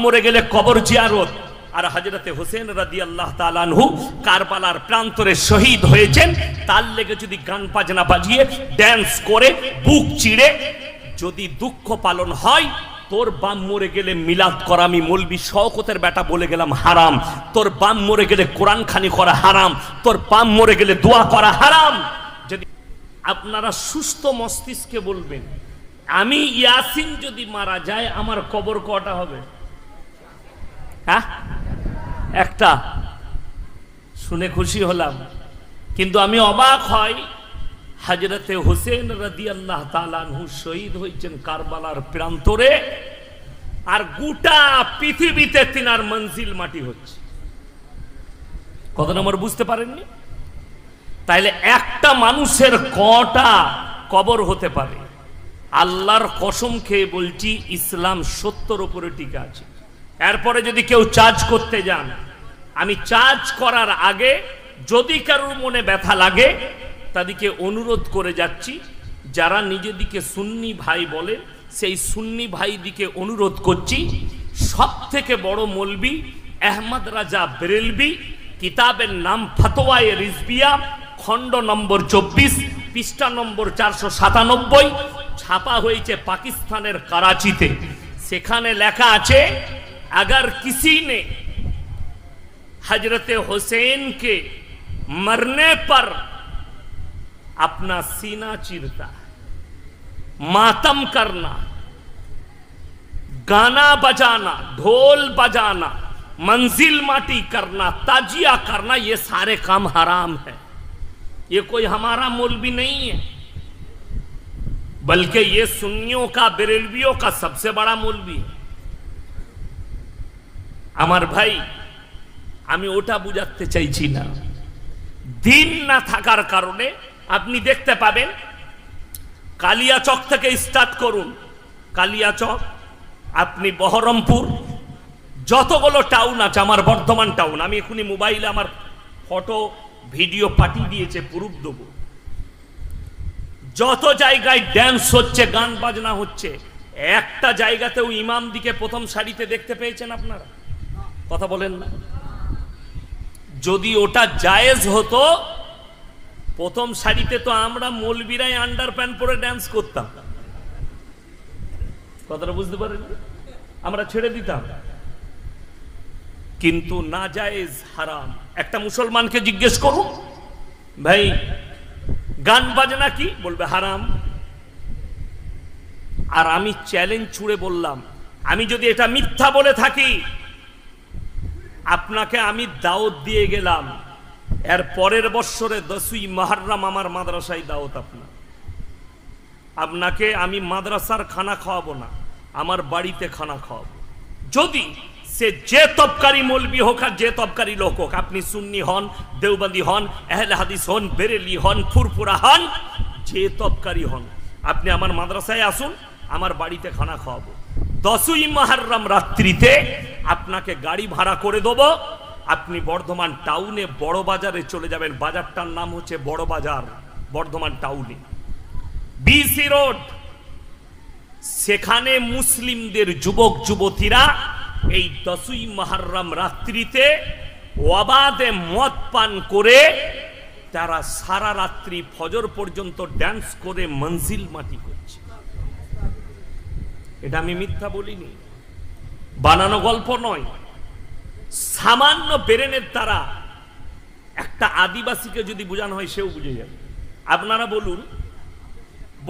মরে গেলে কবর জিয়ারত। আর হযরতে হোসেন রাদিয়াল্লাহু তাআলা আনহু কারবালার প্রান্তরে শহীদ হয়েছেন, তার লেগে যদি গান বাজনা বাজিয়ে ড্যান্স করে বুক চিড়ে যদি দুঃখ পালন হয়, তোর বাম মরে গেলে মিলাদ করা, আমি মৌলবি শওকতের বেটা বলে গেলাম হারাম। তোর বাম মরে গেলে কোরআন খানি করা হারাম, তোর বাম মরে গেলে দোয়া করা হারাম। যদি আপনারা সুস্থ মস্তিষ্কে বলবেন, আমি ইয়াসিন যদি মারা যায় আমার কবর কটা হবে? হ্যাঁ, একটা। শুনে খুশি হলাম, কিন্তু আমি অবাক হয় হযরতে হোসেন রাদিয়াল্লাহু তাআলা আনহু শহীদ হয়েছেন কারবালার প্রান্তরে, আর গোটা পৃথিবীতে তিনার মঞ্জিল মাটি হচ্ছে। কত নম্বর বুঝতে পারেননি? তাইলে একটা মানুষের কটা কবর হতে পারে? আল্লাহর কসম খেয়ে বলছি, ইসলাম 70 উপরে টিকে আছে। এরপরে যদি কেউ চার্জ করতে যান, আমি চার্জ করার আগে যদি কারোর মনে ব্যথা লাগে, তাদেরকে অনুরোধ করে যাচ্ছি, যারা নিজেদিকে সুন্নি ভাই বলে সেই সুন্নি ভাই দিকে অনুরোধ করছি, সব থেকে বড় মৌলবি আহমদ রাজা বেরেলভি, কিতাবের নাম ফতোয়ায়ে রিজবিয়া, খণ্ড নম্বর 24, পৃষ্ঠা নম্বর 497, ছাপা হয়েছে পাকিস্তানের করাচিতে। সেখানে লেখা আছে, अगर किसी ने हजरत हुसैन के मरने पर अपना सीना चीरता, मातम करना, गाना बजाना, ढोल बजाना, मंजिल माटी करना, ताजिया करना, ये सारे काम हराम है। ये कोई हमारा मौलवी नहीं है, बल्कि ये सुन्नियों का, बेरेलवियों का सबसे बड़ा मौलवी है। আমার ভাই, আমি ওটা বুঝাতে চাইছি না। দিন না থাকার কারণে আপনি দেখতে পাবেন, কালিয়াচক থেকে স্টার্ট করুন, কালিয়াচক, আপনি বহরমপুর, যতগুলো টাউন আছে, আমার বর্ধমান টাউন, আমি এখনই মোবাইলে আমার ফটো ভিডিও পাঠিয়ে দিয়েছে, প্রুফ দেবো। যত জায়গায় ড্যান্স হচ্ছে, গান বাজনা হচ্ছে, একটা জায়গাতেও ইমাম দিকে প্রথম সারিতে দেখতে পেয়েছেন আপনারা? কথা বলেন না। যদি ওটা জায়েজ হতো, প্রথম সারিতে তো আমরা মৌলবীরাই আন্ডার প্যান্ট পরে ড্যান্স করতাম। কথাটা বুঝতে পারেন? আমরা ছেড়ে দিতাম, কিন্তু না জায়েজ, হারাম। একটা মুসলমানকে জিজ্ঞেস করুন, ভাই গান বাজনা কি? বলবে হারাম। আর আমি চ্যালেঞ্জ ছুড়ে বললাম, আমি যদি এটা মিথ্যা বলে থাকি, আপনাকে আমি দাওয়াত দিয়ে গেলাম, এর পরের বছরে 10ই মুহররম আমার মাদ্রাসায় দাওয়াত। আপনাকে আমি মাদ্রাসার খানা খাওয়াবো না, আমার বাড়িতে খানা খাওয়াবো। যদি সে যে তবকারি মৌলবি হোক আর যে তবকারি লোক হোক, আপনি সুন্নি হন, দেওবন্দি হন, আহলে হাদিস হন, বেরেলি হন, ফুরফুরা হন, যে তবকারি হন, আপনি আমার মাদ্রাসায় আসুন, আমার বাড়িতে খানা খাওয়াবো। 10ই মুহররম রাত্রিতে আপনাকে গাড়ি ভাড়া করে দেবো, আপনি বর্ধমান টাউনে বড় বাজারে চলে যাবেন। বাজারটার নাম হচ্ছে বড় বাজার, বর্ধমান টাউনে, বিসি রোড। সেখানে মুসলিমদের যুবক যুবতীরা এই 10ই মুহররম রাত্রিতে অবাধে মদ পান করে তারা সারা রাত্রি ফজর পর্যন্ত ড্যান্স করে মঞ্জিল মাটি করছে। এটা আমি মিথ্যা বলিনি, বানানো গল্প নয়। সামান্য ব্রেনের দ্বারা একটা আদিবাসীকে যদি বোঝানো হয়, সেও বুঝে যাবে। আপনারা বলুন,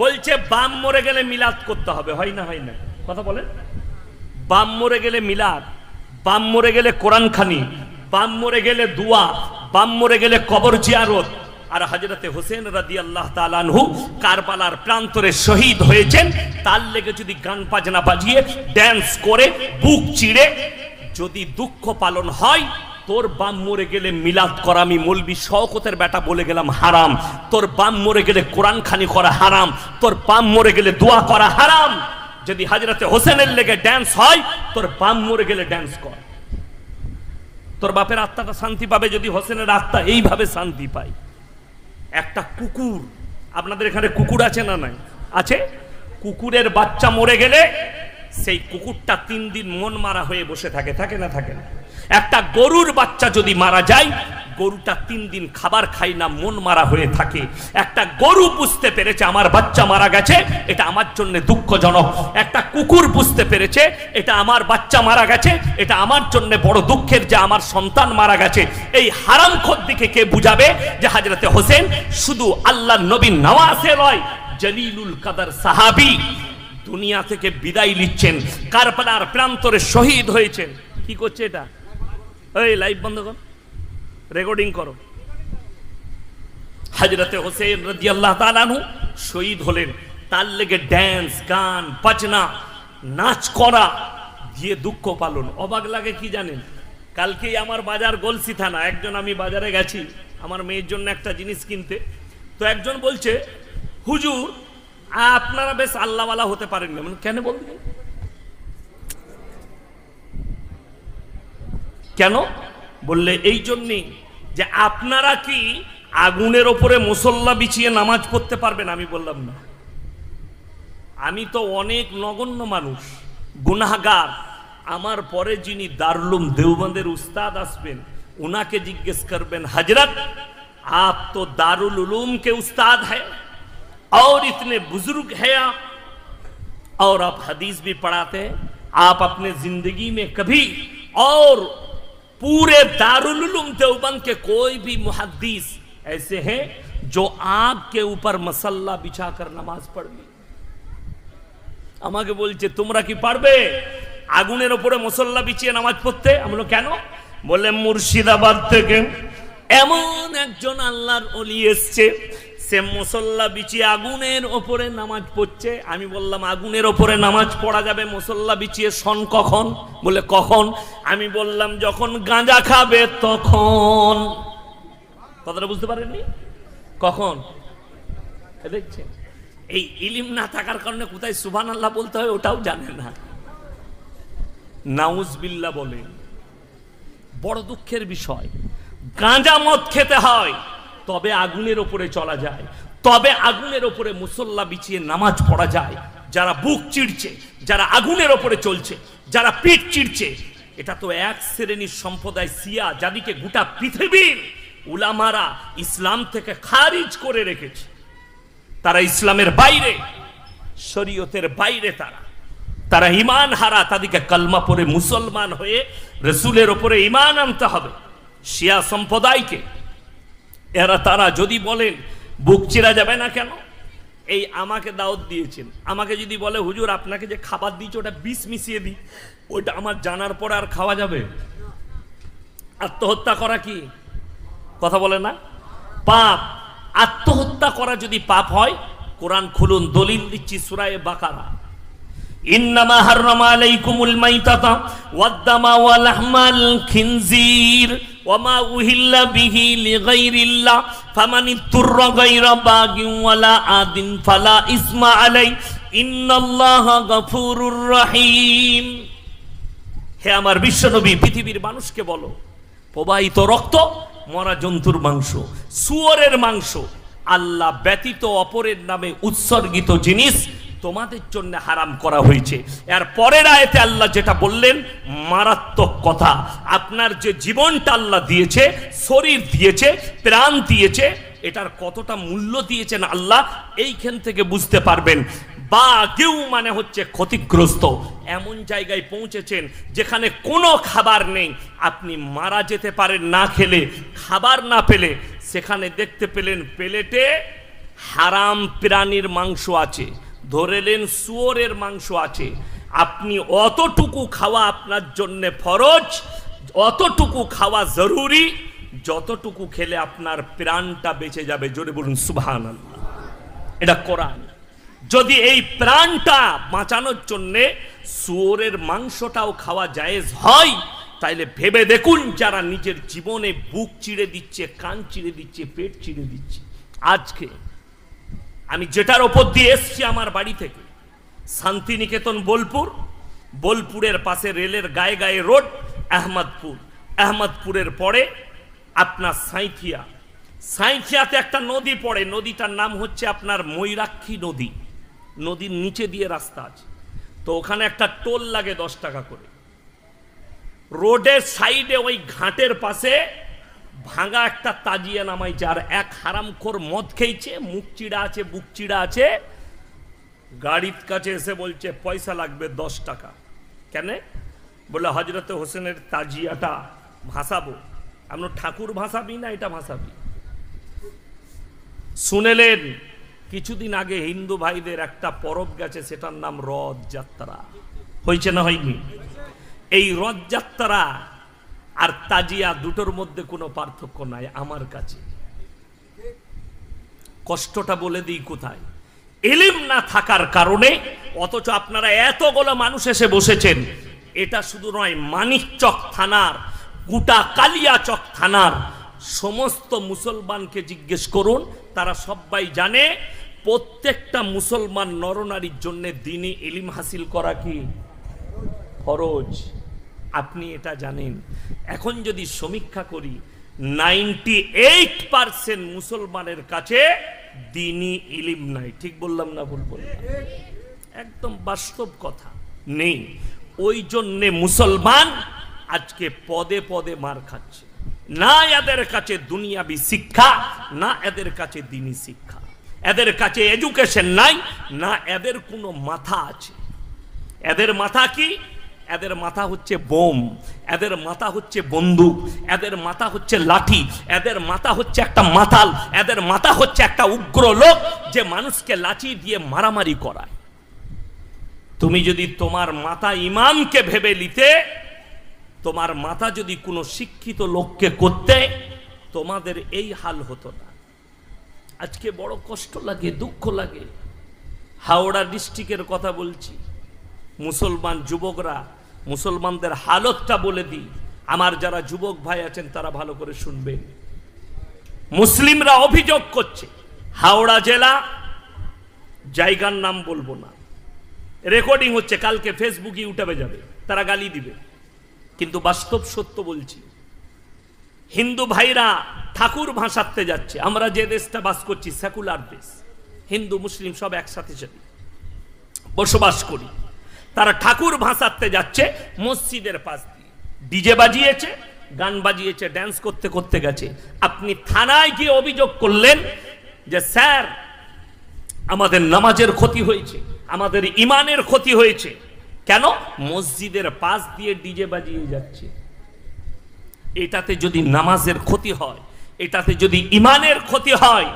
বলছে বাম মরে গেলে মিলাদ করতে হবে, হয় না? হয় না? কথা বলেন। বাম মরে গেলে মিলাদ, বাম মরে গেলে কোরআন খানি, বাম মরে গেলে দোয়া, বাম মরে গেলে কবর জিয়ারত। আর হযরতে হোসেন রাদিয়াল্লাহু তাআলা আনহু কারবালার প্রান্তরে শহীদ হয়েছেন, তার লেগে যদি গান বাজনা বাজিয়ে ড্যান্স করে বুক চিড়ে যদি দুঃখ পালন হয়, তোর বাম মরে গেলে মিলাদ করা, আমি মৌলবি শওকতের বেটা বলে গেলাম হারাম। তোর বাম মরে গেলে কোরআন খানি করা হারাম, তোর বাম মরে গেলে দোয়া করা হারাম। যদি হযরতে হোসেনের লেগে ড্যান্স হয়, তোর বাম মরে গেলে ড্যান্স কর, তোর বাপের আত্মাটা শান্তি পাবে। যদি হোসেনের আত্মা এইভাবে শান্তি পায়। একটা কুকুর, আপনাদের এখানে কুকুর আছে না? নাই? আছে। কুকুরের বাচ্চা মরে গেলে সেই কুকুরটা 3 দিন মন মারা হয়ে বসে থাকে, থাকে না থাকে না? একটা গরুর বাচ্চা যদি মারা যায়, গরুটা 3 দিন খাবার খায় না, মন মারা হয়ে থাকে। একটা গরু বুঝতে পেরেছে আমার বাচ্চা মারা গেছে, এটা আমার জন্য দুঃখজনক। একটা কুকুর বুঝতে পেরেছে এটা আমার বাচ্চা মারা গেছে, এটা আমার জন্য বড় দুঃখের যে আমার সন্তান মারা গেছে। এই হারামখোর দিকে কে বুঝাবে যে হযরতে হোসেন শুধু আল্লাহর নবী নওয়াজে নয়, জলিলুল কদর সাহাবী, দুনিয়া থেকে বিদায় নিচ্ছেন, কারবালার প্রান্তরে শহীদ হয়েছেন। কি করছে এটা? এই লাইভ বন্ধ কর, রেকর্ডিং করো। হযরতে হোসেন রাদিয়াল্লাহু তাআলা আনহু শহীদ হলেন, তার লেগে ড্যান্স, গান, বাজনা, নাচ করা দিয়ে দুঃখ পালন। অবাক লাগে কি জানেন? কালকেই আমার বাজার গলসি থানা, একজন, আমি বাজারে গেছি আমার মেয়ের জন্য একটা জিনিস কিনতে, তো একজন বলছে হুজুর আপনারা বেশ আল্লাহওয়ালা হতে পারেন না। কেন বলবেন? কেন বললে এই জন্যে যে আপনারা কি আগুনের ওপরে মুসল্লা বিছিয়ে নামাজ পড়তে পারবেন? আমি বললাম না, আমি তো অনেক নগণ্য মানুষ, গুনাহগার। আমার পরে যিনি দারুল উলুম দেওবন্দের উস্তাদ আসবেন, उनके जिज्ञेस करबेन हजरत आप तो दारुल उलूम के उस्ताद हैं और इतने बुजुर्ग हैं आप, और आप हदीस भी पढ़ाते हैं, आप अपने जिंदगी में कभी और पूरे दारुल उलूम देवबंद के कोई भी मुहद्दिस ऐसे हैं जो आग के ऊपर मसल्ला बिछा कर नमाज पढ़ ली? আমাকে বলছে তোমরা কি পারবে আগুনের উপরে মুসল্লা বিছিয়ে নামাজ পড়তে? আমরা কেন? বলে মুর্শিদাবাদ থেকে এমন একজন আল্লাহর ওলি এসেছে, সে মুসল্লা বিছিয়ে আগুনের উপরে নামাজ পড়ছে। আমি বললাম আগুনের উপরে নামাজ পড়া যাবে মুসল্লা বিছিয়ে? শোন কখন? বলে কখন? আমি বললাম যখন গাঁজা খাবে তখন। কথাটা বুঝতে পারেননি? কখন? দেখছেন এই ইলম না থাকার কারণে কোথায় সুবহানাল্লাহ বলতে হয় ওটাও জানে না, নাউজুবিল্লাহ বলেন। বড় দুঃখের বিষয়, গাঁজা মদ খেতে হয় তবে আগুনের ওপরে চলা যায়, তবে আগুনের ওপরে মুসল্লা বিছিয়ে নামাজ পড়া যায়। যারা বুক চিড়ছে, যারা আগুনের ওপরে চলছে, যারা পিঠ চিড়ছে, এটা তো এক শ্রেণীর সম্প্রদায় শিয়া, যাদেরকে গোটা পৃথিবীর উলামারা ইসলাম থেকে খারিজ করে রেখেছে। তারা ইসলামের বাইরে, শরীয়তের বাইরে, তারা ঈমান হারা। তাদেরকে কলমা পড়ে মুসলমান হয়ে রাসূলের উপরে ঈমান আনতে হবে। শিয়া সম্প্রদায়কে এরা তারা যদি বলেন বুক চিরা যাবে না কেন? এই আমাকে দাওয়াত দিয়েছেন, আমাকে যদি বলে হুজুর আপনাকে যে খাবার দিয়েছে ওটা বিষ মিশিয়ে দিই, ওইটা আমার জানার পরে আর খাওয়া যাবে? আত্মহত্যা করা কি কথা বলে না? পাপ। আত্মহত্যা করা যদি পাপ হয়, কোরআন খুলুন, দলিল দিচ্ছি সূরা বাকারা। ইন্নামা হাররামা আলাইকুমুল মাইতাতা ওয়াদ-দামা ওয়া লাহমাল খিনজির ওয়া মা উহিল্লা বিহি লিগাইরিল্লাহ ফামানিত্তুররা গায়রা বাগিন ওয়ালা আদিন ফালা ইসমা আলাই ইন্নাল্লাহা গফুরুর রহিম। হে আমার বিশ্বনবী, পৃথিবীর মানুষকে বলো, প্রবাহিত রক্ত, মরা জন্তুর মাংস, শুয়োরের মাংস, আল্লাহ ব্যতীত অপরের নামে উৎসর্গিত জিনিস তোমাদের জন্য হারাম করা হয়েছে। এর পরের আয়াতে আল্লাহ যেটা বললেন মারাত্মক কথা। আপনার যে জীবনটা আল্লাহ দিয়েছে, শরীর দিয়েছে, প্রাণ দিয়েছে, এটার কতটা মূল্য দিয়েছেন আল্লাহ এইখান থেকে বুঝতে পারবেন। বা কেউ মানে হচ্ছে ক্ষতিগ্রস্ত, এমন জায়গায় পৌঁছেছেন যেখানে কোনো খাবার নেই, আপনি মারা যেতে পারেন না খেলে, খাবার না পেলে। সেখানে দেখতে পেলেন প্লেটে হারাম প্রাণীর মাংস আছে, ধরেলেন শুয়োরের মাংস আছে, আপনি অতটুকু খাওয়া আপনার জন্য ফরজ, অতটুকু খাওয়া জরুরি, যতটুকু খেলে আপনার প্রাণটা বেঁচে যাবে। জোরে বলুন সুবহানাল্লাহ। এটা কোরআন। যদি এই প্রাণটা বাঁচানোর জন্য শুয়োরের মাংসটাও খাওয়া জায়েজ হয়, তাইলে ভেবে দেখুন যারা নিজের জীবনে বুক চিড়ে দিচ্ছে, কান চিড়ে দিচ্ছে, পেট চিড়ে দিচ্ছে। আজকে আমি যেটার ওপর দিয়ে এসছি আমার বাড়ি থেকে, শান্তিনিকেতন বোলপুর, বোলপুরের পাশে রেলের গায়ে গায়ে রোড আহমদপুর, আহমদপুরের পরে আপনার সাঁইথিয়া, সাঁইথিয়াতে একটা নদী পড়ে, নদীটার নাম হচ্ছে আপনার ময়ূরাক্ষী নদী। নদীর নিচে দিয়ে রাস্তা আছে। তো ওখানে একটা টোল লাগে 10 টাকা করে। রোডের সাইডে ওই ঘাটের পাশে ভাঙা একটা তাজিয়া নামাইছে, আর এক হারামখোর মদ খেয়েছে, মুখ চিড়া আছে, বুক চিড়া আছে, গাড়ির কাছে এসে বলছে পয়সা লাগবে 10 টাকা। কেন? বলে হজরতে হোসেনের তাজিয়াটা ভাসাবো। আমরা ঠাকুর ভাসাবি না এটা ভাসাবি? শুনেলেন কিছুদিন আগে হিন্দু ভাইদের একটা পরব গেছে, সেটার নাম রথযাত্রা। হয়েছে না হয়নি? এই রথযাত্রা আর তাজিয়া দুটোর মধ্যে কোনো পার্থক্য নাই আমার কাছে। কষ্টটা বলে দিই কোথায়, ইলম না থাকার কারণে। অথচ আপনারা এতগুলো মানুষ এসে বসেছেন। এটা শুধু নয়, মানিকচক থানার, গোটা কালিয়াচক থানার সমস্ত মুসলমানকে জিজ্ঞেস করুন, তারা সবাই জানে প্রত্যেকটা মুসলমান নরনারীর জন্য দ্বীনি ইলম হাসিল করা কি ফরজ। আপনি এটা জানেন। এখন যদি সমীক্ষা করি, 98% মুসলমানের কাছে দ্বীনি ইলম নাই। ঠিক বললাম না ভুল বললাম? একদম বাস্তব কথা, নেই। ওই জন্যে মুসলমান আজকে পদে পদে মার খাচ্ছে। না এদের কাছে দুনিয়াবি শিক্ষা, না এদের কাছে দ্বীনি শিক্ষা, এদের কাছে এডুকেশন নাই, না এদের কোনো মাথা আছে। এদের মাথা কি? এদের মাথা হচ্ছে বোম, এদের মাথা হচ্ছে বন্দুক, এদের মাথা হচ্ছে লাঠি, এদের মাথা হচ্ছে একটা মাতাল, এদের মাথা হচ্ছে একটা উগ্র লোক যে মানুষকে লাঠি দিয়ে মারামারি করায়। তুমি যদি তোমার মাথা ইমামকে ভেবে নিতে, তোমার মাথা যদি কোনো শিক্ষিত লোককে করতে, তোমাদের এই হাল হতো না। আজকে বড় কষ্ট লাগে, দুঃখ লাগে। হাওড়া ডিস্ট্রিক্টের কথা বলছি, মুসলমান যুবকরা, মুসলমানদের হালতটা বলে দিই। আমার যারা যুবক ভাই আছেন তারা ভালো করে শুনবেন। মুসলিমরা অভিযোগ করছে, হাওড়া জেলা, জায়গার নাম বলবো না, রেকর্ডিং হচ্ছে, কালকে ফেসবুক ইউটিউবে যাবে, তারা গালি দিবে, কিন্তু বাস্তব সত্য বলছি। হিন্দু ভাইরা ঠাকুর ভাসাতে যাচ্ছে। আমরা যে দেশটা বাস করছি সেকুলার দেশ, হিন্দু মুসলিম সব একসাথে সাথে বসবাস করি। তারা ঠাকুর ভাসাতে যাচ্ছে মসজিদের পাশ দিয়ে, ডিজে বাজিয়েছে, গান বাজিয়েছে, ড্যান্স করতে করতে গেছে। আপনি থানায় গিয়ে অভিযোগ করলেন যে স্যার আমাদের নামাজের ক্ষতি হয়েছে, আমাদের ইমানের ক্ষতি হয়েছে। কেন? মসজিদের পাশ দিয়ে ডিজে বাজিয়ে যাচ্ছে। এটাতে যদি নামাজের ক্ষতি হয়, এটাতে যদি ইমানের ক্ষতি হয়,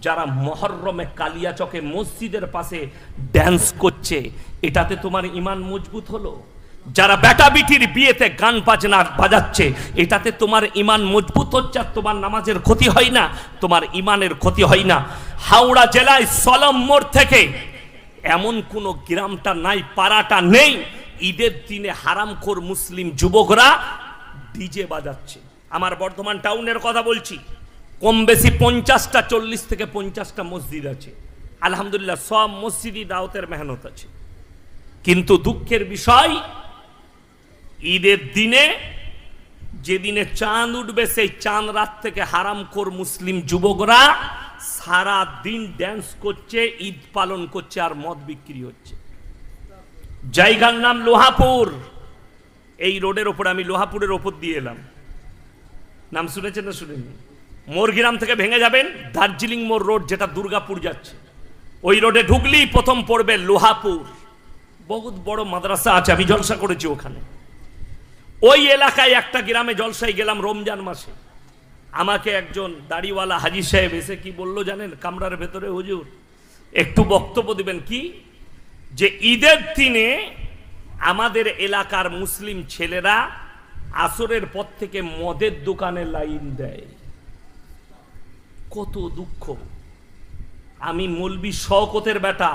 যারা মহরমে কালিয়াচকে মসজিদের পাশে ড্যান্স করছে, এটাতে তোমার ইমান মজবুত হলো? যারা বেটা বিটির বিয়েতে গান বাজনা বাজাচ্ছে, এটাতে তোমার ইমান মজবুত হচ্ছে, আর তোমার নামাজের ক্ষতি হয় না, তোমার ইমানের ক্ষতি হয় না। হাওড়া জেলায় সলম মোড় থেকে এমন কোন গ্রামটা নাই, পাড়াটা নেই, ঈদের দিনে হারামখোর মুসলিম যুবকরা ডিজে বাজাচ্ছে। আমার বর্ধমান টাউনের কথা বলছি, কম বেশি 50টা, 40 থেকে 50টা মসজিদ আছে। আলহামদুলিল্লাহ, সব মসজিদই দাওয়াতের মেহনত আছে। কিন্তু দুঃখের বিষয়, ঈদের দিনে যেদিনে চাঁদ উঠবে, সেই চাঁদ রাত থেকে হারামখোর মুসলিম যুবকরা সারা দিন ড্যান্স করছে, ঈদ পালন করছে, আর মদ বিক্রি হচ্ছে। জায়গার নাম লোহাপুর। এই রোডের ওপর, আমি লোহাপুরের ওপর দিয়ে এলাম, নাম শুনেছেন না শুনেননি? মোরগ্রাম থেকে ভেঙে যাবেন, দার্জিলিং মোড় রোড যেটা দুর্গাপুর যাচ্ছে, ওই রোডে ঢুকলেই প্রথম পড়বে লোহাপুর। বহুত বড় মাদ্রাসা আছে, আমি জলসা করেছি ওখানে। ওই এলাকায় একটা গ্রামে জলসায় গেলাম রমজান মাসে। আমাকে একজন দাড়িওয়ালা হাজি সাহেব এসে কি বললো জানেন? কামরার ভেতরে, হুজুর একটু বক্তব্য দিবেন। কি? যে ঈদের দিনে আমাদের এলাকার মুসলিম ছেলেরা আসরের পর থেকে মদের দোকানে লাইন দেয়। কত দুঃখ! আমি মৌলবি শওকতের বেটা,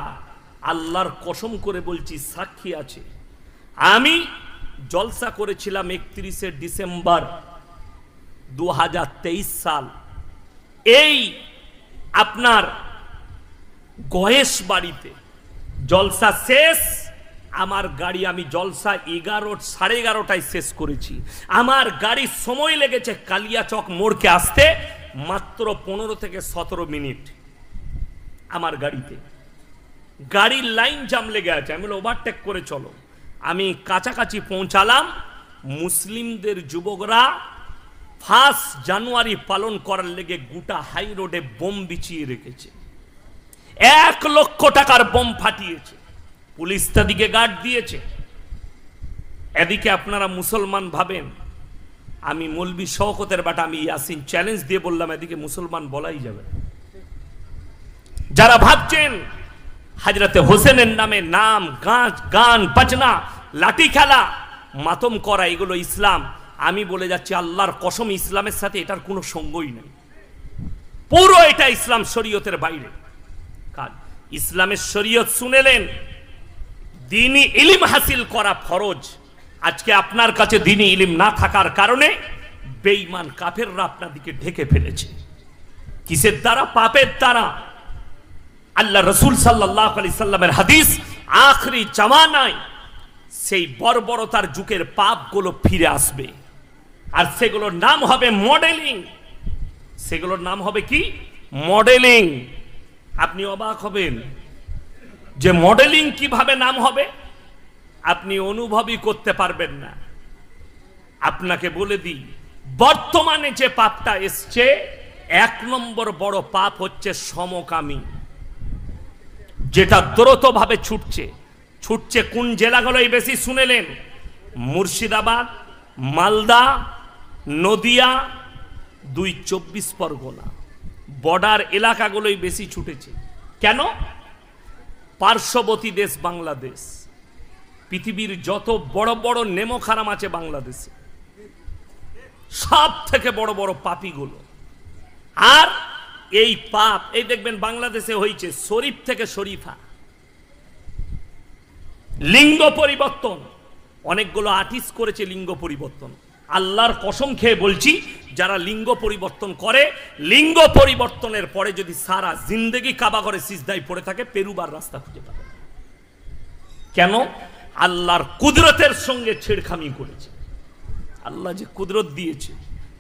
আল্লাহর কসম করে বলছি, সাক্ষী আছে। আমি জলসা করেছিলাম 31শে ডিসেম্বর 2023 সাল। এই আপনার গয়েশ বাড়িতে জলসা শেষ। আমার গাড়ি, আমি জলসা 11:30 শেষ করেছি। আমার গাড়ির সময় লেগেছে কালিয়াচক মোড়কে আসতে মাত্র 15 থেকে 17 মিনিট আমার গাড়িতে। গাড়ির লাইন জাম লেগে আছে, আমি ওভারটেক করে চলো। আমি কাছাকাছি পৌঁছালাম, মুসলিমদের যুবকরা 1 জানুয়ারি পালন করার লেগে গোটা হাই রোডে বোম বিছিয়ে রেখেছে, 1 লক্ষ টাকার বোম ফাটিয়েছে, পুলিশ তাদিকে গার্ড দিয়েছে। এদিকে আপনারা মুসলমান ভাবেন আমি মৌলবি শওকতের বেটা, আমি ইয়াসিন চ্যালেঞ্জ দিয়ে বললাম এদিকে মুসলমান বলাই যাবে। যারা ভাবছেন হযরতে হোসেনের নামে নাম গান বাজনা, লাঠি খেলা, মাতম করা এগুলো ইসলাম, আমি বলে যাচ্ছি আল্লাহর কসম ইসলামের সাথে এটার কোনো সঙ্গই নেই। পুরো এটা ইসলাম শরীয়তের বাইরে কাজ। ইসলামের শরীয়ত শুনেলেন, দ্বীনি ইলম হাসিল করা ফরজ। আজকে আপনার কাছে দ্বীনি ইলম না থাকার কারণে বেঈমান কাফেররা আপনাদেরকে ঢেকে ফেলেছে। কিসের দ্বারা? পাপের দ্বারা। আল্লাহ রাসূল সাল্লাল্লাহু আলাইহি সাল্লামের হাদিস, আখরি জামানায় সেই বর্বরতার যুগের পাপগুলো ফিরে আসবে, আর সেগুলোর নাম হবে মডেলিং। সেগুলোর নাম হবে কি? মডেলিং। আপনি অবাক হবেন যে মডেলিং কিভাবে নাম হবে, আপনি অনুভবই করতে পারবেন না। আপনাকে বলে দিই, বর্তমানে যে পাপটা এসছে, 1 নম্বর বড় পাপ হচ্ছে সমকামী, যেটা দ্রুতভাবে ছুটছে। কোন জেলাগুলোই বেশি শুনেলেন? মুর্শিদাবাদ, মালদা, নদিয়া, 2 24 পরগনা, বর্ডার এলাকাগুলোই বেশি ছুটেছে। কেন? পার্শ্ববর্তী দেশ বাংলাদেশ, পৃথিবীর যত বড় বড় নেমখারাম আছে বাংলাদেশে, সব থেকে বড় বড় পাপীগুলো। আর এই পাপ, এই দেখবেন বাংলাদেশে হয়েছে শরীফ থেকে শরীফা, লিঙ্গ পরিবর্তন, অনেকগুলো আর্টিস্ট করেছে লিঙ্গ পরিবর্তন। আল্লাহর কসম খেয়ে বলছি, যারা লিঙ্গ পরিবর্তন করে, লিঙ্গ পরিবর্তনের পরে যদি সারা জিন্দেগি কাবা করে সিজদায় পড়ে থাকে, পেরুবার রাস্তা খুঁজে পাবে। কেন? আল্লাহর কুদরতের সঙ্গে ছেড়খামি করেছে। আল্লাহ যে কুদরত দিয়েছে,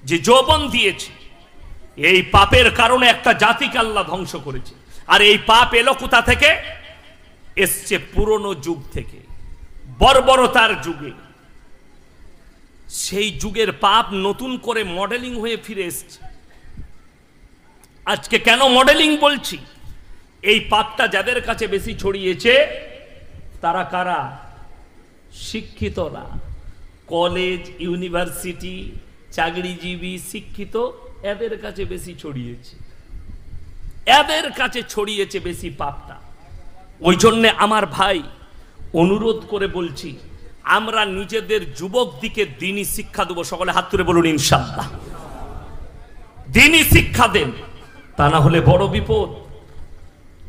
যে যৌবন দিয়েছে, এই পাপের কারণে একটা জাতিকে আল্লাহ ধ্বংস করেছে। আর এই পাপ এলো কোথা থেকে? এসছে পুরনো যুগ থেকে, বর্বরতার যুগে। সেই যুগের পাপ নতুন করে মডেলিং হয়ে ফিরে এসছে। আজকে কেন মডেলিং বলছি? এই পাপটা যাদের কাছে বেশি ছড়িয়েছে তারা কারা? শিক্ষিতরা, কলেজ, ইউনিভার্সিটি, চাকরিজীবী, শিক্ষিত, এদের কাছে বেশি ছড়িয়েছে, এদের কাছে ছড়িয়েছে বেশি পাপটা। ওই জন্যে আমার ভাই অনুরোধ করে বলছি, আমরা নিজেদের যুবক দিকে দ্বীনি শিক্ষা দেবো। সকলে হাত তুলে বলুন ইনশাআল্লাহ। দ্বীনি শিক্ষা দেন, তা না হলে বড় বিপদ।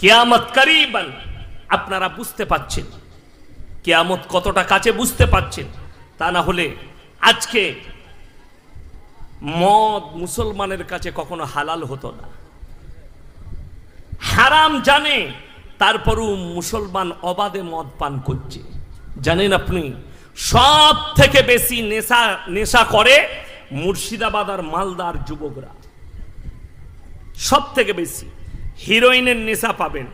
কিয়ামত করিবান। আপনারা বুঝতে পাচ্ছেন কিয়ামত কতটা কাছে, বুঝতে পাচ্ছেন? তা না হলে আজকে মদ মুসলমানের কাছে কখনো হালাল হতো না, হারাম জানে, তারপরও মুসলমান অবাধে মদ পান করছে। জানেন আপনি, সব থেকে বেশি নেশা করে মুর্শিদাবাদ আর মালদার যুবকরা, সব থেকে বেশি। হিরোইনের নেশা পাবেন,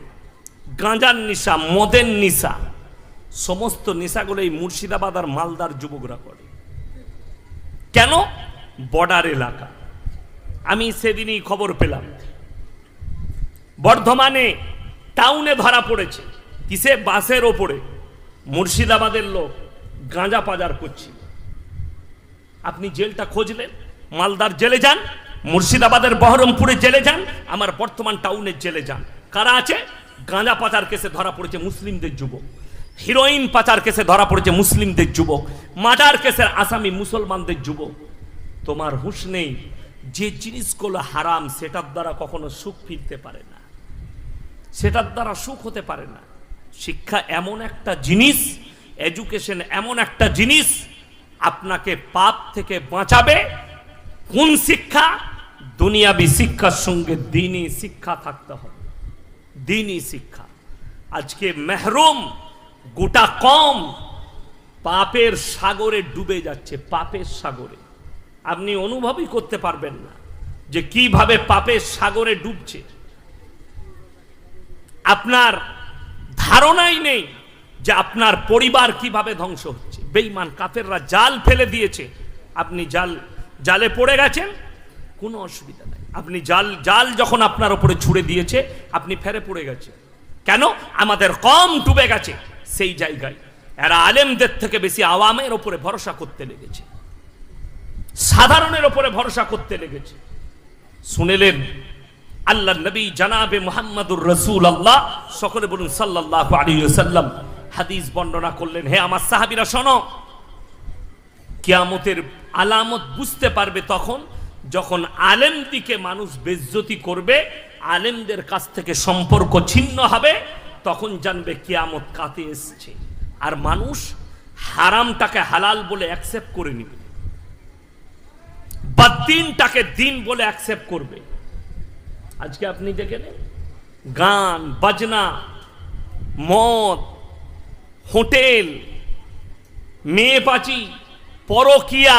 গাঁজার নেশা, মদের নেশা, সমস্ত নেশাগুলো এই মুর্শিদাবাদ আর মালদার যুবকরা করে। কেন? বর্ডার এলাকা। আমি সেদিনই খবর পেলাম, বর্ধমানে টাউনে ধরা পড়েছে, কিসে? বাসের ওপরে মুর্শিদাবাদের লোক গাঁজা পাচার করছিল। আপনি জেলটা খুঁজলেন, মালদার জেলে যান, মুর্শিদাবাদের বহরমপুরে জেলে যান, আমার বর্তমান টাউনের জেলে যান। কারা আছে? গাঁজা পাচার কেসে ধরা পড়েছে মুসলিমদের যুবক, হিরোইন পাচার কেসে ধরা পড়েছে মুসলিমদের যুবক, মার্ডার কেসের আসামি মুসলমানদের যুবক। তোমার হুঁশ নেই, যে জিনিসগুলো হারাম সেটার দ্বারা কখনো সুখ ফিরতে পারে না, সেটার দ্বারা সুখ হতে পারে না। শিক্ষা এমন একটা জিনিস, এডুকেশন এমন একটা জিনিস, আপনাকে পাপ থেকে বাঁচাবে। কোন শিক্ষা? দুনিয়াবি শিক্ষার সঙ্গে দ্বীনি শিক্ষা থাকতে হবে, দ্বীনি শিক্ষা। আজকে মেহরুম গোটা কম পাপের সাগরে ডুবে যাচ্ছে, পাপের সাগরে। আপনি অনুভবই করতে পারবেন না যে কিভাবে পাপের সাগরে ডুবছে। আপনার ধারণাই নেই যে আপনার পরিবার কিভাবে ধ্বংস হচ্ছে। বেঈমান কাফেররা জাল ফেলে দিয়েছে, আপনি জালে পড়ে গেছেন, কোনো অসুবিধা নাই। আপনি জাল যখন আপনার উপরে ছুড়ে দিয়েছে, আপনি ফেরে পড়ে গেছে। কেন? আমাদের কম ডুবে গেছে সেই জায়গায়। এরা আলেমদের থেকে বেশি আওয়ামের উপরে ভরসা করতে লেগেছে, সাধারণের উপরে ভরসা করতে লেগেছে। শুনেলেন আল্লাহ নবী জানাবে মুহাম্মাদুর রাসূলুল্লাহ, সকলে বলুন সাল্লাল্লাহু আলাইহি ওয়াসাল্লাম, হাদিস বর্ণনা করলেন, হে আমার সাহাবীরা শোনো, কিয়ামতের আলামত বুঝতে পারবে তখন যখন আলেমদিকে মানুষ বেইজ্জতি করবে, আলেমদের কাছ থেকে সম্পর্ক ছিন্ন হবে, তখন জানবে কিয়ামত কাছে এসেছে। আর মানুষ হারামটাকে হালাল বলে অ্যাকসেপ্ট করে নেবে, বা দিনটাকে দিন বলে অ্যাকসেপ্ট করবে। আজকে আপনি দেখে নেন, গান বাজনা, মদ, হোটেল, মেয়ে পাচি, পরকিয়া,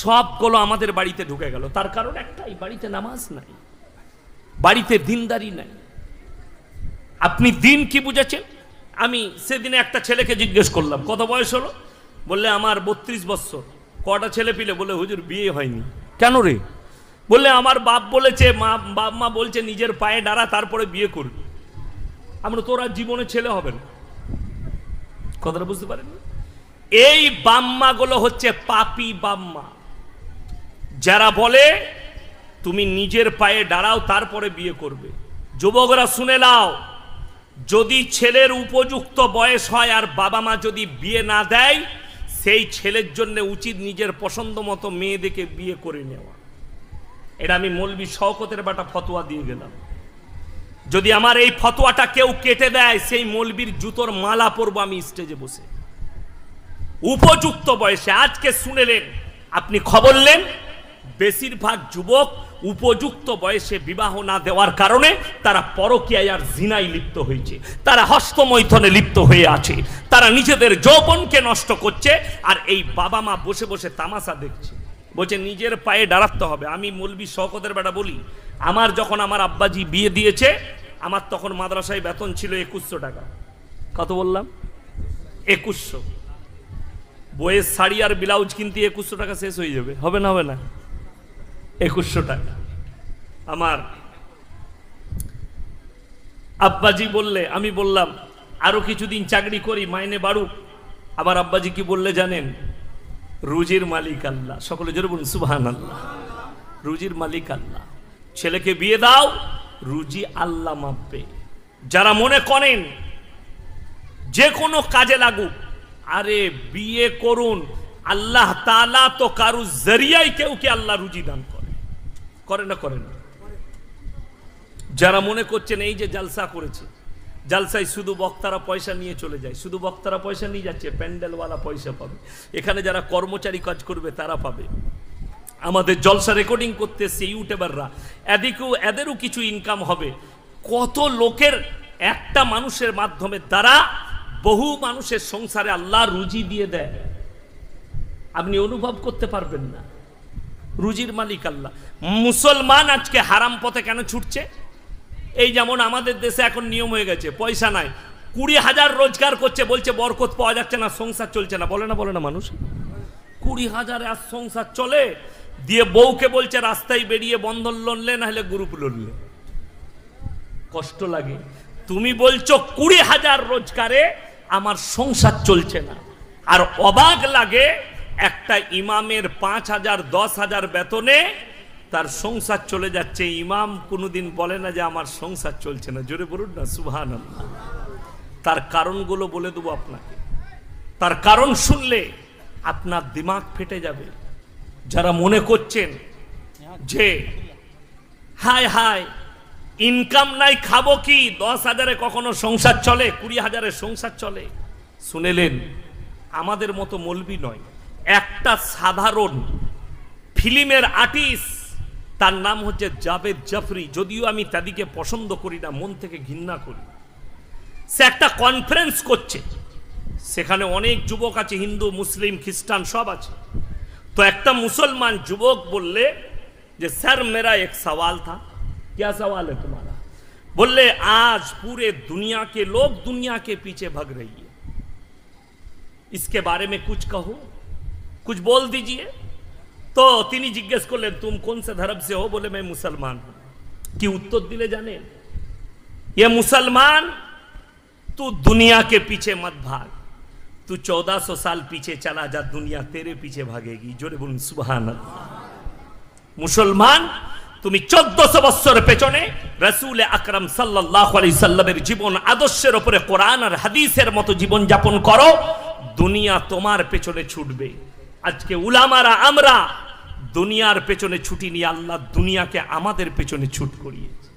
সবগুলো আমাদের বাড়িতে ঢুকে গেল। তার কারণ একটাই, বাড়িতে নামাজ নাই, বাড়িতে দিনদারি নাই। আপনি দিন কি বুঝেছেন? আমি সেদিনে একটা ছেলেকে জিজ্ঞেস করলাম, কত বয়স হলো? বললে আমার 32 বছর। কটা ছেলে পিলে? বলে হুজুর বিয়ে হয়নি। কেন রে? বললে আমার বাপ বলেছে, বাপ মা বলছে নিজের পায়ে দাঁড়া তারপরে বিয়ে করবি। আমরা তোরা জীবনে ছেলে হবে না। কথাটা বুঝতে পারেন? এই বাম্মা গুলো হচ্ছে পাপী বাম্মা, যারা বলে তুমি নিজের পায়ে দাঁড়াও তারপরে বিয়ে করবে। যুবকরা শুনে নাও, যদি ছেলের উপযুক্ত বয়স হয় আর বাবা মা যদি বিয়ে না দেয়, সেই ছেলের জন্য উচিত নিজের পছন্দ মতো মেয়ে দেখে বিয়ে করে নেওয়া। এটা আমি মৌলবি শওকতের বাটা ফতোয়া দিয়ে গেলাম। যদি আমার এই ফতোয়াটা কেউ কেটে দেয়, সেই মৌলবির জুতোর মালা পরবো আমি স্টেজে বসে। উপযুক্ত বয়সে, আজকে শুনেলেন, আপনি খবর নেন, বেশিরভাগ যুবক উপযুক্ত বয়সে বিবাহ না দেওয়ার কারণে তারা পরকীয়ায় আর জিনায় লিপ্ত হয়েছে, তারা হস্তমৈথনে লিপ্ত হয়ে আছে, তারা নিজেদের যৌবনকে নষ্ট করছে। আর এই বাবা মা বসে বসে তামাশা দেখছে, বলছে নিজের পায়ে দাঁড়াতে হবে। আমি মৌলবি শওকতের বেটা বলি, আমার যখন আমার আব্বাজি বিয়ে দিয়েছে, আমার তখন মাদ্রাসায় বেতন ছিল 2100 টাকা। কত বললাম? 2100। বইয়ের শাড়ি আর ব্লাউজ কিনতে 2100 টাকা শেষ হয়ে যাবে, হবে না? হবে না? 2100 টাকা। আমার আব্বাজি বললে, আমি বললাম আরো কিছুদিন চাকরি করি, মাইনে বাড়ুক। আমার আব্বাজি কি বললে জানেন? রুজির মালিক আল্লাহ। সকলে জোরে বলুন সুবহানাল্লাহ। রুজির মালিক আল্লাহ, ছেলেকে বিয়ে দাও, রুজি আল্লাহ মাপবে। যারা মনে করেন যে কোনো কাজে লাগুক, আরে বিয়ে করুন, আল্লাহ তাআলা তো কারু জরিয়ায় কেউ কে আল্লাহ রুজি দান করে না? করে না? যারা মনে করছেন এই যে জালসা করেছে, জালসায় শুধু বক্তারা পয়সা নিয়ে চলে যায়, শুধু বক্তারা পয়সা নিয়ে যাচ্ছে, প্যান্ডেলওয়ালা পয়সা পাবে, এখানে যারা কর্মচারী কাজ করবে তারা পাবে, আমাদের জলসা রেকর্ডিং করতে এসছে ইউটিউবাররা, এদেরও কিছু ইনকাম হবে। কত লোকের, একটা মানুষের মাধ্যমে দ্বারা বহু মানুষের সংসারে আল্লাহ রুজি দিয়ে দেয়, আপনি অনুভব করতে পারবেন না। রুজির মালিক আল্লাহ। মুসলমান আজকে হারাম পথে কেন ছুটছে? এই যেমন আমাদের দেশে এখন নিয়ম হয়ে গেছে, পয়সা নাই, 20,000 রোজগার করছে, বলছে বরকত পাওয়া যাচ্ছে না, সংসার চলছে না। বলে না মানুষ? 20,000 আর সংসার চলে, দিয়ে বউকে বলছে রাস্তায় বেরিয়ে বন্ধন লোন লে, না হলে গ্রুপ লোন লে। কষ্ট লাগে। তুমি বলছো 20,000 রোজগারে আমার সংসার চলছে না। আর অবাক লাগে, একটা ইমামের 5,000 10,000 বেতনে তার সংসার চলে যাচ্ছে। ইমাম কোনোদিন বলে না যে আমার সংসার চলছে না। জোরে বলুন না সুবহানাল্লাহ। তার কারণগুলো বলে দেবো আপনাকে, তার কারণ শুনলে আপনার দিমাগ ফেটে যাবে। যারা মনে করছেন যে হায় হায় ইনকাম নাই, খাবো কি, 10,000-এ কখনো সংসার চলে, 20,000-এ সংসার চলে, শুনেলেন আমাদের মতো মৌলবি নয়, একটা সাধারণ ফিল্মের আর্টিস্ট, তার নাম হচ্ছে জাভেদ জাফরি। যদিও আমি তাদেরকে পছন্দ করি না, মন থেকে ঘৃণা করি। সে একটা কনফারেন্স করছে, সেখানে অনেক যুবক আছে, হিন্দু মুসলিম খ্রিস্টান সব আছে। তো একটা মুসলমান যুবক বললে যে স্যার মেরা এক সওয়াল থা। क्या सवाल है तुम्हारा? बोले आज पूरे दुनिया के लोग दुनिया के पीछे भाग रही है, इसके बारे में कुछ कहो, कुछ बोल दीजिए। तो তিনি জিজ্ঞেস করলেন तुम कौन से धर्म से हो? बोले मैं मुसलमान हूं। कि उत्तर दिले जाने, ये मुसलमान तू दुनिया के पीछे मत भाग, तू 1400 साल पीछे चला जा, दुनिया तेरे पीछे भागेगी। जोरे बोलুন সুবহান আল্লাহ। মুসলমান তুমি 1400 বছর পেছনে রাসূল আকরাম সাল্লাল্লাহু আলাইহি সাল্লামের জীবন আদর্শের উপরে কোরআন আর হাদিসের মতো জীবন যাপন করো, দুনিয়া তোমার পেছনে ছুটবে। আজকে উলামারা আমরা দুনিয়ার পেছনে ছুটিনি, আল্লাহ দুনিয়াকে আমাদের পেছনে ছুট করিয়েছে।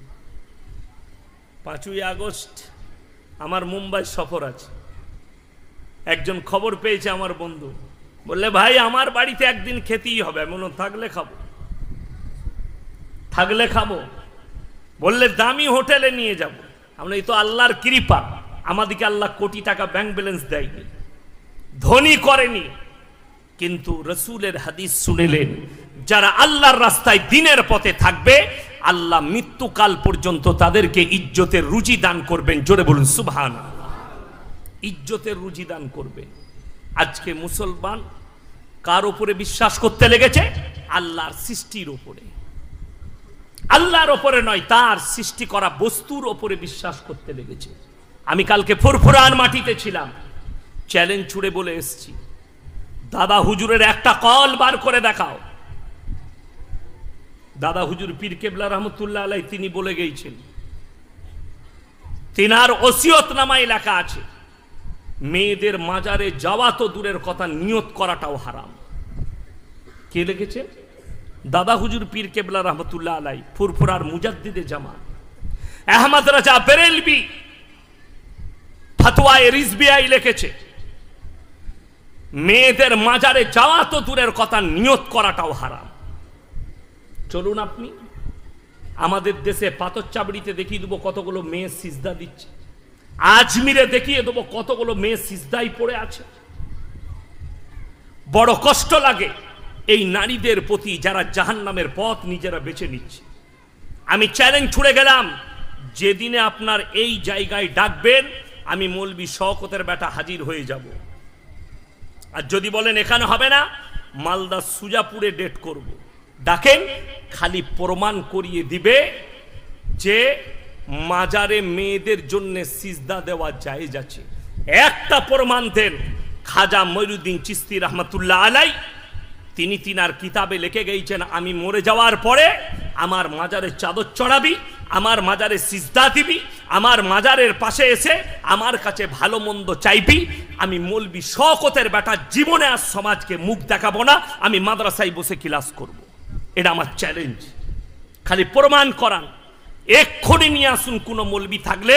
5ই আগস্ট আমার মুম্বাই সফর আছে। একজন খবর পেয়েছে আমার বন্ধু, বললে ভাই আমার বাড়িতে একদিন খেতেই হবে। আমি বললাম থাকলে খাবো, থাকলে খাবো। বললে দামি হোটেলে নিয়ে যাব। আমরা এই তো আল্লাহর কৃপা, আমাদেরকে আল্লাহ কোটি টাকা ব্যাংক ব্যালেন্স দেয়নি, ধনী করেনি, কিন্তু রসুলের হাদিস শুনেলেন যারা আল্লাহর রাস্তায় দিনের পথে থাকবে আল্লাহ মৃত্যুকাল পর্যন্ত তাদেরকে ইজ্জতের রুজি দান করবেন। জোরে বলুন সুবহানাল্লাহ। ইজ্জতের রুজি দান করবেন। আজকে মুসলমান কার উপরে বিশ্বাস করতে লেগেছে? আল্লাহর সৃষ্টির উপরে, আল্লাহর উপরে নয়, তার সৃষ্টি করা বস্তুর উপরে বিশ্বাস করতে লেগেছে। আমি কালকে ফুরফুরান মাটিতে ছিলাম, চ্যালেঞ্জ ছুড়ে বলে এসেছি, দাদা হুজুরের একটা কল বার করে দেখাও। দাদা হুজুর পীর কেবলা রহমতুল্লাহ আলাইহি তিনি বলে গিয়েছেন, তিনার ওসিয়তনামায় লেখা আছে মেয়েদের মাজারে যাওয়া তো দূরের কথা, নিয়ত করাটাও হারাম। কে লিখেছে? দাদা হুজুর পীর কেবলা রহমতুল্লাহ আলাইহি, ফুরফুরার মুজাদ্দিদে জামান আহমদ রাজা বেরেলভি ফতোয়ায়ে রিজভিয়ায় লিখেছে মেয়েদের মাজারে যাওয়া তো দূরের কথা, নিয়ত করাটাও হারাম। চলুন আপনি আমাদের দেশে পাথর চাবড়িতে দেখিয়ে দেবো কতগুলো মেয়ে সিজদা দিচ্ছে, আজমিরে দেখিয়ে দেবো কতগুলো মেয়ে সিজদায় পড়ে আছে। বড় কষ্ট লাগে এই নারীদের প্রতি যারা জাহান্নামের পথ নিজেরা বেছে নিচ্ছে। আমি চ্যালেঞ্জ ছুড়ে গেলাম, যেদিনে আপনার এই জায়গায় ডাকবেন আমি মৌলবি শওকতের বেটা হাজির হয়ে যাব। আর যদি বলেন এখানে হবে না, মালদা সুজাপুরে ডেট করব, ডাকেন, খালি প্রমাণ করিয়ে দিবে যে মাজারে মেয়েদের জন্য সিজদা দেওয়া জায়েজ আছে। একটা প্রমাণ দেন। খাজা মঈনুদ্দিন চিশতি রহমতুল্লাহ আলাইহি তিনি তিনার কিতাবে লিখে গিয়েছেন, আমি মরে যাওয়ার পরে আমার মাজারে চাদর চড়াবি, আমার মাজারে সিজদা দিবি, আমার মাজারের পাশে এসে আমার কাছে ভালো মন্দ চাইবি। আমি মৌলবি শওকতের বেটা জীবনে আর সমাজকে মুখ দেখাবো না, আমি মাদ্রাসায় বসে ক্লাস করব। এটা আমার চ্যালেঞ্জ। খালি প্রমাণ করান, এক্ষুনি নিয়ে আসুন। কোনো মৌলবি থাকলে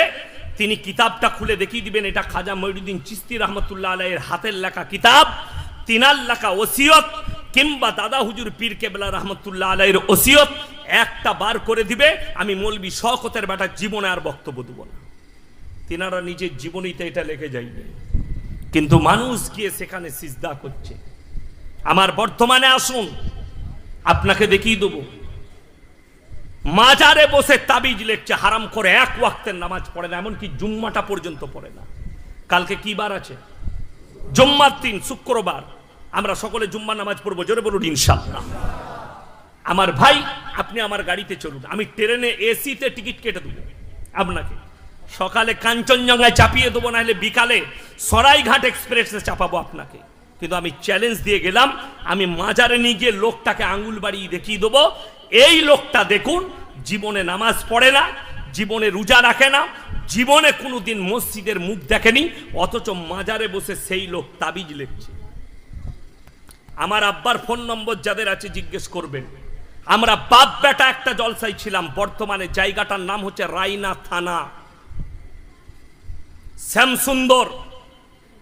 তিনি কিতাবটা খুলে দেখিয়ে দিবেন এটা খাজা মঈনুদ্দিন চিশতি রহমতুল্লাহ আলাইহির হাতের লেখা কিতাব, তিনার লেখা ওসিয়ত, কিংবা দাদা হুজুর পীর কেবলা রহমতুল্লাহ আলাইহির ওসিয়ত একটা বার করে দিবে। আমি মৌলবি শওকতের বেটা জীবনে আর বক্তব্য দেব না। তিনারা নিজের জীবনীতে এটা লিখে যাইবে, কিন্তু মানুষ গিয়ে সেখানে সিজদা করছে। আমার বর্তমানে আসুন, আপনাকে দেখিয়ে দেবো মাজারে বসে তাবিজ লেখছে, হারাম করে এক ওয়াক্তের নামাজ পড়ে না, এমনকি জুম্মাটা পর্যন্ত পড়ে না। কালকে কি বার আছে? জুম্মার দিন, শুক্রবার। আমরা সকলে জুম্মা নামাজ পড়বো, জোরে বলুন ইনশাআল্লাহ। আমার ভাই আপনি আমার গাড়িতে চলুন, আমি ট্রেনে এসিতে টিকিট কেটে দেবো আপনাকে। সকালে কাঞ্চনজঙ্ঘায় চাপিয়ে দেবো, না হলে বিকালে সরাইঘাট এক্সপ্রেসে চাপাবো আপনাকে। কিন্তু আমি চ্যালেঞ্জ দিয়ে গেলাম, আমি মাজারে নিয়ে গিয়ে লোকটাকে আঙ্গুল বাড়িয়ে দেখিয়ে দেবো, এই লোকটা দেখুন জীবনে নামাজ পড়ে না, জীবনে রোজা রাখে না, জীবনে কোনোদিন মসজিদের মুখ দেখেনি, অথচ মাজারে বসে সেই লোক তাবিজ লিখছে। আমার আব্বার ফোন নম্বর যাদের আছে জিজ্ঞেস করবেন। আমরা বাপ বেটা একটা জলসায় ছিলাম, বর্তমানে জায়গাটার নাম হচ্ছে রায়না থানা। শ্যামসুন্দর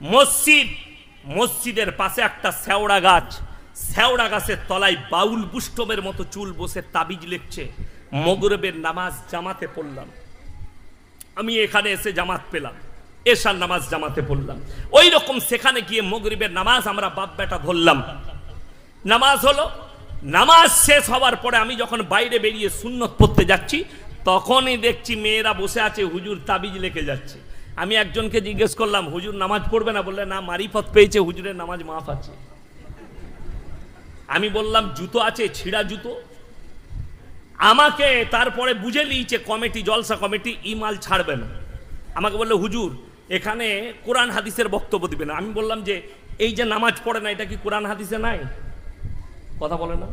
মসজিদ, মসজিদের পাশে একটা শেওড়া গাছ, শেওড়া গাছের তলায় বাউল বুষ্টমের মতো চুল বসে তাবিজ লিখছে। মাগরিবের নামাজ জামাতে পড়লাম, আমি এখানে এসে জামাত পেলাম, এশার নামাজ জামাতে পড়লাম। ওই রকম সেখানে গিয়ে মাগরিবের নামাজ আমরা বাপ বেটা ধরলাম। নামাজ হলো, নামাজ শেষ হওয়ার পরে আমি যখন বাইরে বেরিয়ে সুন্নত পড়তে যাচ্ছি, তখনই দেখছি মেয়েরা বসে আছে, হুজুর তাবিজ লিখে যাচ্ছে। আমি একজনকে জিজ্ঞেস করলাম, হুজুর নামাজ পড়বে না? বললে না, মারিফত পেয়েছে, হুজুরের নামাজ মাফ আছে। আমি বললাম জুতো আছে, ছিঁড়া জুতো? আমাকে তারপরে বুঝে নিয়েছে কমিটি, জলসা কমিটি, ইমাল ছাড়বে না। আমাকে বললো হুজুর এখানে কোরআন হাদিসের বক্তব্য দিবে না। আমি বললাম যে এই যে নামাজ পড়ে না, এটা কি কোরআন হাদিসে নাই? কথা বলে না।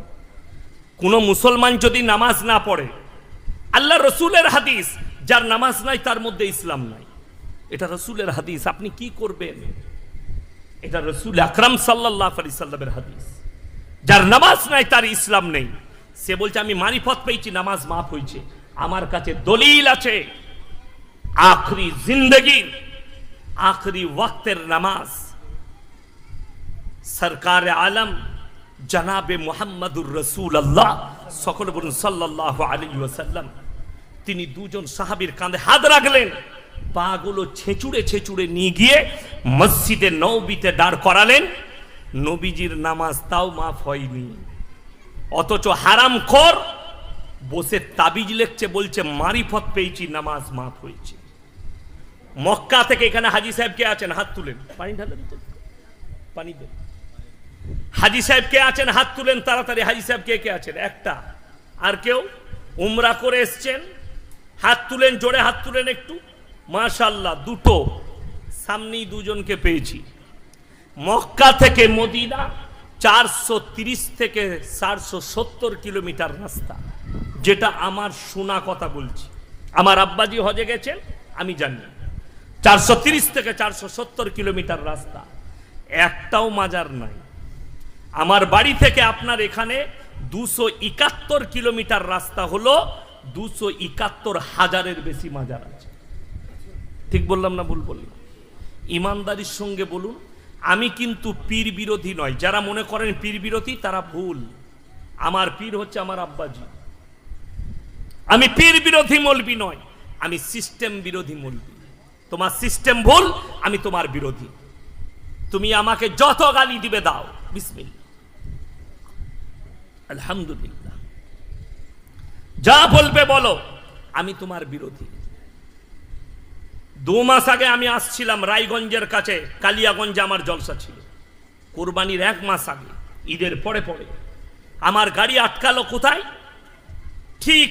কোন মুসলমান যদি নামাজ না পড়ে, আল্লাহ রসুলের হাদিস, যার নামাজ নাই তার মধ্যে ইসলাম নাই, এটা রসুলের হাদিস, আপনি কি করবেন? এটা রসুল আকরাম সাল্লাল্লাহু আলাইহি সাল্লামের হাদিস। যার নামাজ নাই তার ইসলাম নেই। সে বলছে আমি মারিফত পেয়েছি, নামাজ মাফ হয়েছে। আমার কাছে দলিল আছে, আখরি জিন্দগি, আখরি ওয়াক্তের নামাজ সরকার আলম জনাবে মুহাম্মদুর রাসূলুল্লাহ, সকলে বলুন সাল্লাল্লাহু আলাইহি ওয়াসাল্লাম, তিনি দুজন সাহাবীর কাঁধে হাত রাখলেন, পাগুলো ছেঁচুড়ে ছেঁচুড়ে নিয়ে গিয়ে মসজিদে নববীতে দাঁড় করালেন। নবীজির নামাজ তাও মাফ হয়নি, অথচ হারামখোর বসে তাবিজ লিখছে, বলছে মারিফত পেয়েছি, নামাজ মাফ হয়েছে। মক্কা থেকে এখানে হাজী সাহেব কে আছেন? হাত তুলেন। পানি ঢালেন তো, পানি দেন। হাজী সাহেব কে আছেন? হাত তুলেন তাড়াতাড়ি। হাজী সাহেব কে কে আছেন? একটা। আর কেউ? উমরা করে এসছেন? হাত তুলেন, জোরে হাত তুলেন একটু। মাশাআল্লাহ, দুটো। সামনেই দুজনকে পেয়েছি। মক্কা থেকে মদিনা 430 থেকে 470 কিলোমিটার রাস্তা, যেটা আমার শোনা কথা বলছি। আমার আব্বাজি হজে গেছেন, আমি জানি। 430 থেকে 470 কিলোমিটার রাস্তা, একটাও মাজার নাই। আমার বাড়ি থেকে আপনার এখানে 271 কিলোমিটার রাস্তা হলো, 271,000-এর বেশি মাজার আছে। ঠিক বললাম না ভুল বললাম? ইমানদারির সঙ্গে বলুন, আমি কিন্তু পীর বিরোধী নয়। যারা মনে করেন পীর বিরোধী তারা ভুল। আমার পীর হচ্ছে আমার আব্বাজি। আমি পীর বিরোধী মৌলবি নয়, আমি সিস্টেম বিরোধী মৌলবি। তোমার সিস্টেম ভুল, আমি তোমার বিরোধী। তুমি আমাকে যত গালি দিবে দাও, বিসমিল্লাহ, আলহামদুলিল্লাহ, যা বলবে বলো, আমি তোমার বিরোধী। 2 মাস আগে আমি আসছিলাম রায়গঞ্জের কাছে, কালিয়াগঞ্জে আমার জলসা ছিল। কোরবানির 1 মাস আগে, ঈদের পরে পরে আমার গাড়ি আটকালো কোথায়? ঠিক